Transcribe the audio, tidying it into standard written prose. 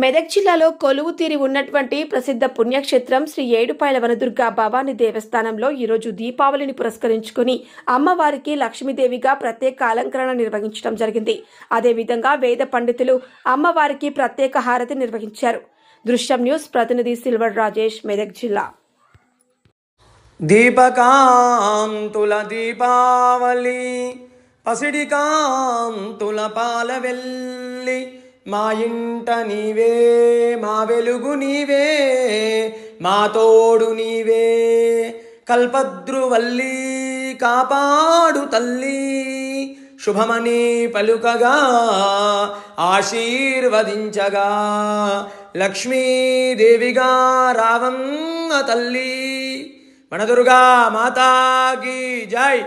మెదక్ జిల్లాలో కొలువు తీరి ఉన్నటువంటి ప్రసిద్ధ పుణ్యక్షేత్రం శ్రీ ఏడుపాయల వనదుర్గా భవానీ దేవస్థానంలో ఈరోజు దీపావళిని పురస్కరించుకుని అమ్మవారికి లక్ష్మీదేవిగా ప్రత్యేక అలంకరణ నిర్వహించడం జరిగింది. అదేవిధంగా వేద పండితులు అమ్మవారికి ప్రత్యేక హారతి నిర్వహించారు. దృశ్యం న్యూస్ ప్రతినిధి సిల్వర్ రాజేష్, మెదక్ జిల్లా. దీపకాంతుల దీపావళి పసిడికాంతుల పాలవెల్లి మా ఇంట నీవే, మా వెలుగు నీవే, మా తోడు నీవే. కల్పద్రువల్లి కాపాడు తల్లి, శుభమని పలుకగా ఆశీర్వదించగా లక్ష్మీదేవిగా రావమ్మ తల్లి. వనదుర్గా మాతాకి జై.